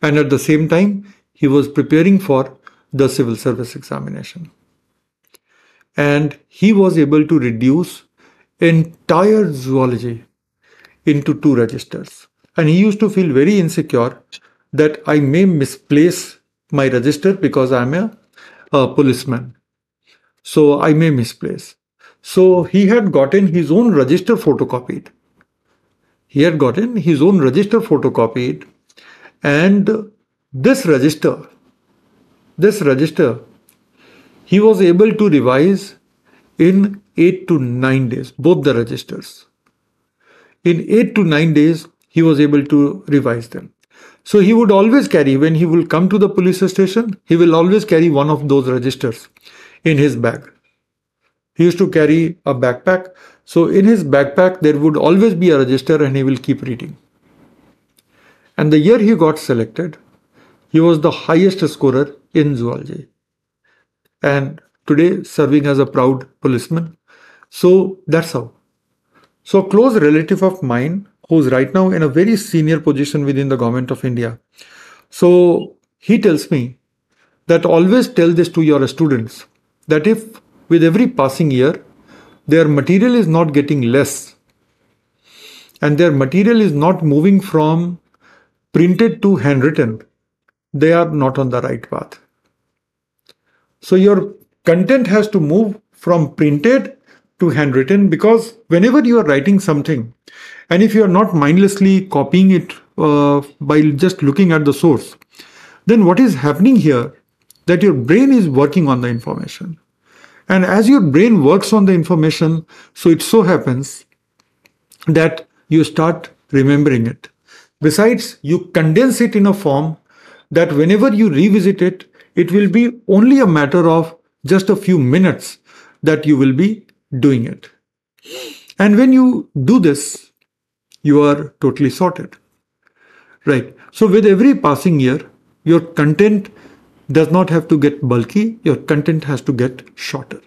And at the same time, he was preparing for the civil service examination. And he was able to reduce entire zoology into 2 registers. And he used to feel very insecure that I may misplace my register because I'm a policeman. So I may misplace. So he had gotten his own register photocopied. And this register, he was able to revise in 8 to 9 days, both the registers. In 8 to 9 days, he was able to revise them. So he would always carry, when he will come to the police station, he will always carry one of those registers in his bag. He used to carry a backpack. So in his backpack, there would always be a register and he will keep reading. And the year he got selected, he was the highest scorer in zoology. And today serving as a proud policeman. So that's how. So a close relative of mine who's right now in a very senior position within the government of India. So he tells me that always tell this to your students, that if with every passing year, their material is not getting less and their material is not moving from printed to handwritten, they are not on the right path. So your content has to move from printed to handwritten, because whenever you are writing something, and if you are not mindlessly copying it by just looking at the source, then what is happening here, that your brain is working on the information. And as your brain works on the information, so it so happens that you start remembering it. Besides, you condense it in a form that whenever you revisit it, it will be only a matter of just a few minutes that you will be doing it. And when you do this, you are totally sorted. Right. So with every passing year, your content does not have to get bulky, your content has to get shorter.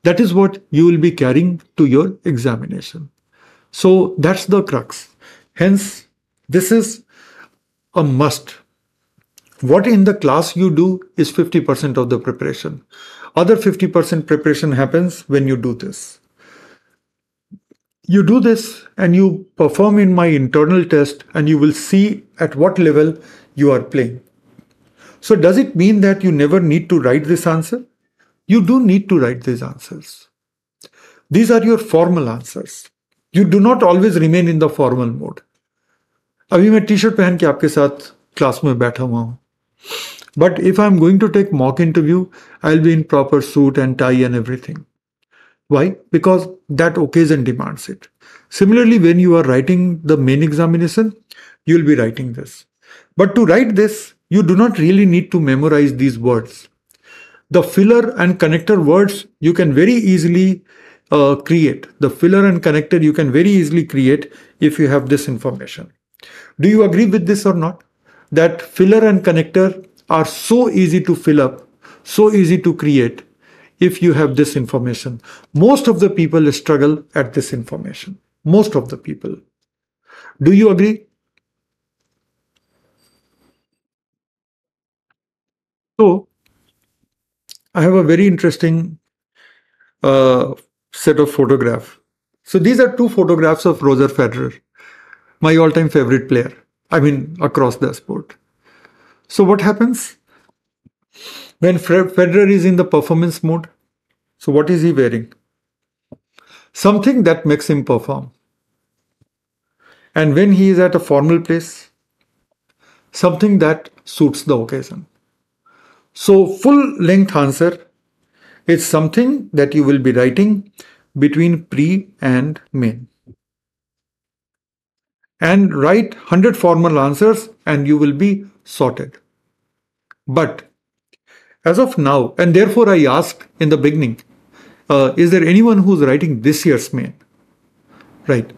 That is what you will be carrying to your examination. So that's the crux. Hence, this is a must. What in the class you do is 50% of the preparation. Other 50% preparation happens when you do this. You do this and you perform in my internal test and you will see at what level you are playing. So does it mean that you never need to write this answer? You do need to write these answers. These are your formal answers. You do not always remain in the formal mode. अभी मैं T-shirt पहन के आपके साथ class में बैठा हुआ हूँ. But if I'm going to take mock interview, I'll be in proper suit and tie and everything. Why? Because that occasion demands it. Similarly, when you are writing the main examination, you'll be writing this. But to write this, you do not really need to memorize these words. The filler and connector words you can very easily create. The filler and connector you can very easily create if you have this information. Do you agree with this or not? That filler and connector are so easy to fill up, so easy to create if you have this information. Most of the people struggle at this information. Most of the people. Do you agree? So, I have a very interesting set of photographs. So these are 2 photographs of Roger Federer, my all-time favorite player. I mean, across the sport. So what happens when Federer is in the performance mode? So what is he wearing? Something that makes him perform. And when he is at a formal place, something that suits the occasion. So full length answer is something that you will be writing between pre and main. And write 100 formal answers and you will be sorted. But as of now, and therefore I asked in the beginning, is there anyone who's writing this year's main? Right.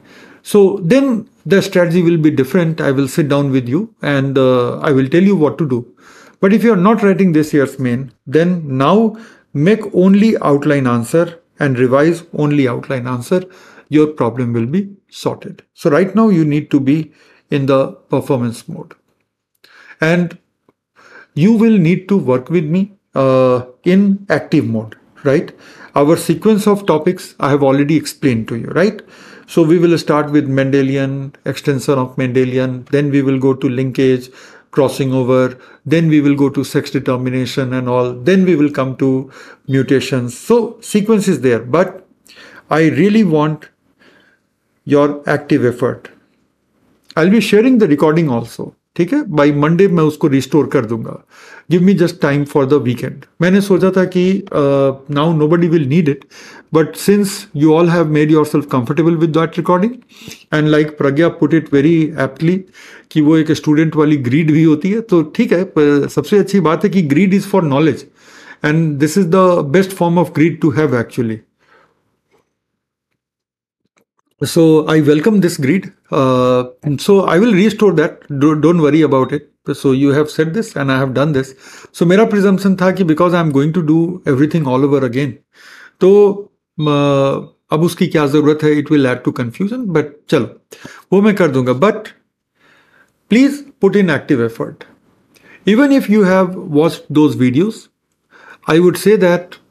So then the strategy will be different. I will sit down with you and I will tell you what to do. But if you are not writing this year's main, then now make only outline answer and revise only outline answer. Your problem will be sorted. So right now you need to be in the performance mode. And you will need to work with me in active mode, right? Our sequence of topics I have already explained to you, right? So we will start with Mendelian, extension of Mendelian, then we will go to linkage, crossing over, then we will go to sex determination and all, then we will come to mutations. So sequence is there, but I really want your active effort. I'll be sharing the recording also. ठीक है, by Monday मैं उसको restore कर दूंगा. Give me just time for the weekend. मैंने सोचा था कि now nobody will need it, but since you all have made your self comfortable with that recording, and like Pragya put it very aptly कि वो एक student वाली grid भी होती है, तो ठीक है. सबसे अच्छी बात है कि greed is for knowledge, and this is the best form of greed to have actually. So I welcome this greed. So I will restore that. Don't worry about it. So you have said this and I have done this. So मेरा presumption था कि because I am going to do everything all over again, तो अब उसकी क्या ज़रूरत है? It will add to confusion. But चलो वो मैं कर दूंगा. But please put in active effort. Even if you have watched those videos, I would say that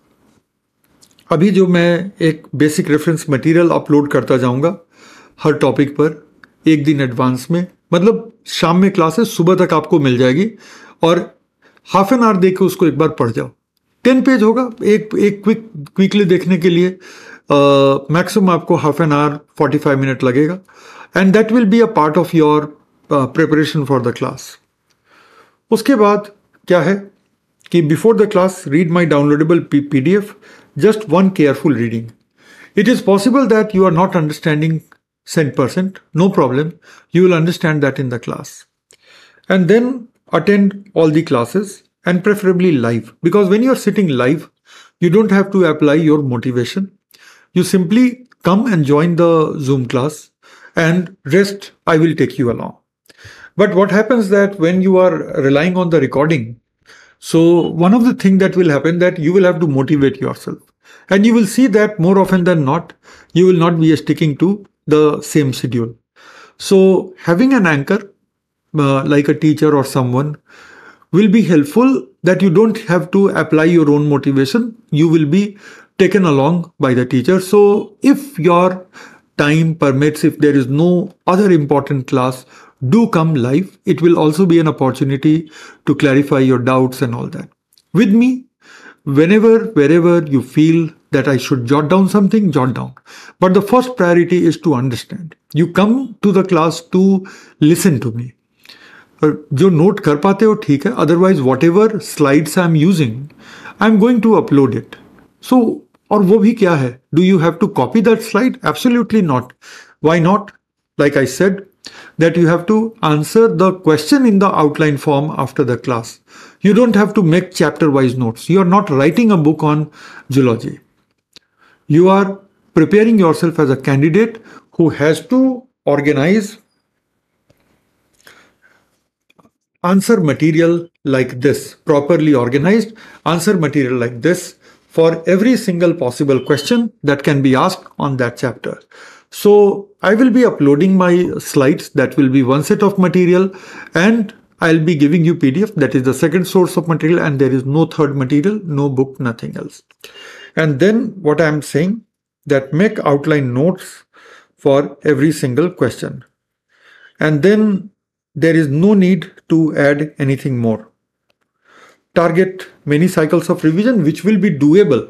अभी जो मैं एक बेसिक रेफरेंस मटेरियल अपलोड करता जाऊंगा हर टॉपिक पर एक दिन एडवांस में, मतलब शाम में क्लासेस, सुबह तक आपको मिल जाएगी, और हाफ एन आवर देख के उसको एक बार पढ़ जाओ. 10 पेज होगा एक क्विकली देखने के लिए. मैक्सिमम आपको हाफ एन आवर 45 मिनट लगेगा, and that will be a part of your preparation for the class. उसके बाद क्या है कि before the class read my downloadable PDF. Just one careful reading. It is possible that you are not understanding 100%. No problem. You will understand that in the class. And then attend all the classes, and preferably live. Because when you are sitting live, you don't have to apply your motivation. You simply come and join the Zoom class, and rest I will take you along. But what happens that when you are relying on the recording, so one of the things that will happen that you will have to motivate yourself, and you will see that more often than not, you will not be sticking to the same schedule. So having an anchor like a teacher or someone will be helpful, that you don't have to apply your own motivation. You will be taken along by the teacher. So if your time permits, if there is no other important class, do come live. It will also be an opportunity to clarify your doubts and all that. With me, wherever you feel that I should jot down something, jot down. But the first priority is to understand. You come to the class to listen to me. जो note कर पाते हो ठीक है, otherwise whatever slides I am using, I am going to upload it. So, और वो भी क्या है? Do you have to copy that slide? Absolutely not. Why not? Like I said, that you have to answer the question in the outline form after the class. You don't have to make chapter-wise notes. You are not writing a book on zoology. You are preparing yourself as a candidate who has to organize answer material like this, properly organized answer material like this for every single possible question that can be asked on that chapter. So I will be uploading my slides. That will be one set of material, and I'll be giving you PDF. That is the second source of material, and there is no third material, no book, nothing else. And then what I'm saying, that make outline notes for every single question. And then there is no need to add anything more. Target many cycles of revision, which will be doable.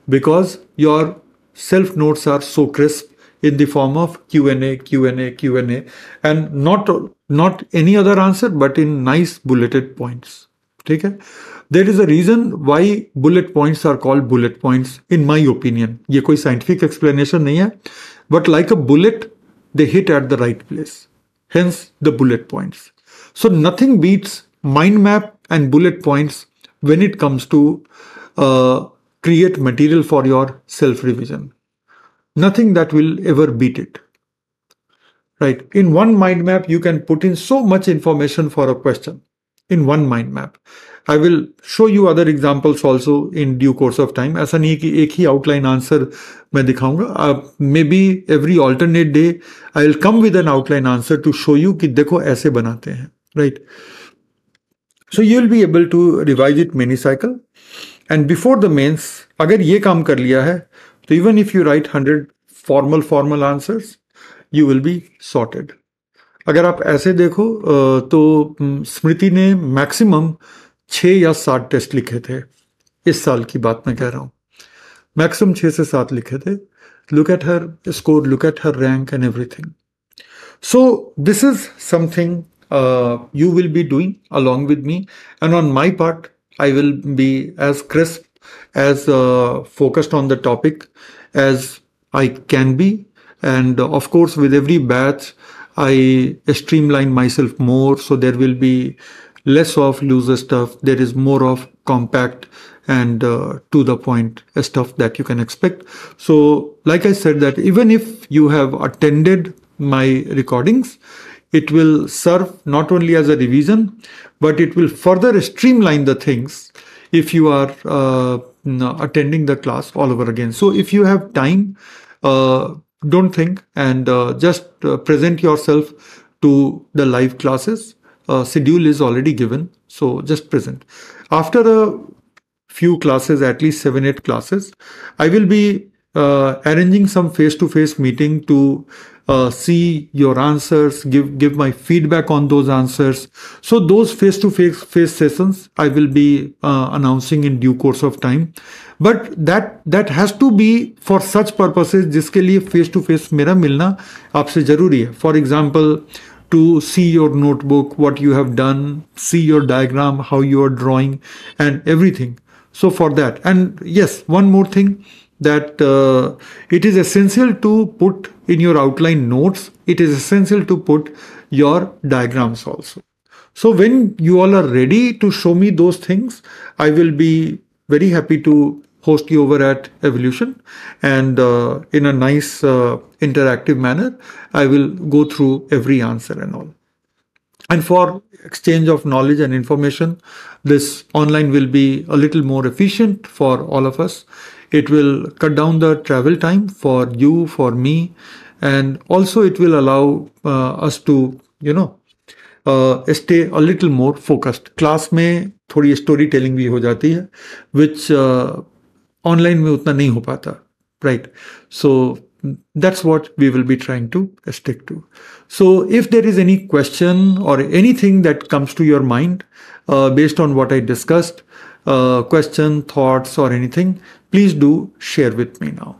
Because your self notes are so crisp in the form of Q&A, and not any other answer, but in nice bulleted points. ठीक है? There is a reason why bullet points are called bullet points, in my opinion. ये कोई scientific explanation नहीं है, but like a bullet, they hit at the right place. Hence the bullet points. So nothing beats mind map and bullet points when it comes to create material for your self-revision. Nothing that will ever beat it. Right? In one mind map, you can put in so much information for a question. In one mind map. I will show you other examples also in due course of time. ऐसा नहीं कि एक ही outline answer मैं दिखाऊंगा. Maybe every alternate day I will come with an outline answer to show you कि देखो ऐसे बनाते हैं. right? So you'll be able to revise it many cycle. And before the mains, अगर ये काम कर लिया है, तो even if you write 100 formal answers, you will be sorted. अगर आप ऐसे देखो तो स्मृति ने मैक्सिमम 6 या 7 टेस्ट लिखे थे, इस साल की बात मैं कह रहा हूँ, मैक्सिमम 6 से 7 लिखे थे. Look at her score, look at her rank and everything. So this is something you will be doing along with me, and on my part, I will be as crisp, as focused on the topic as I can be. And of course, with every batch, I streamline myself more, so there will be less of looser stuff. There is more of compact and to the point stuff that you can expect. So, like I said, that even if you have attended my recordings, it will serve not only as a revision, but it will further streamline the things if you are attending the class all over again. So if you have time, don't think, and just present yourself to the live classes. Schedule is already given, so just present. After a few classes, at least 7-8 classes, I will be arranging some face-to-face meeting to see your answers, give my feedback on those answers. So those face-to-face sessions I will be announcing in due course of time. But that has to be for such purposes जिसके लिए face-to-face मेरा मिलना आपसे जरूरी है. For example, to see your notebook, what you have done, see your diagram, how you are drawing, and everything. So for that, and yes, one more thing, that it is essential to put in your outline notes, it is essential to put your diagrams also. So when you all are ready to show me those things, I will be very happy to host you over at Evolution, and in a nice interactive manner, I will go through every answer and all. And for exchange of knowledge and information, this online will be a little more efficient for all of us. It will cut down the travel time for you, for me, and also it will allow us to, stay a little more focused. Class में थोड़ी storytelling भी हो जाती है, which online में उतना नहीं हो पाता, right? So that's what we will be trying to stick to. So if there is any question or anything that comes to your mind based on what I discussed, question, thoughts, or anything, please do share with me now.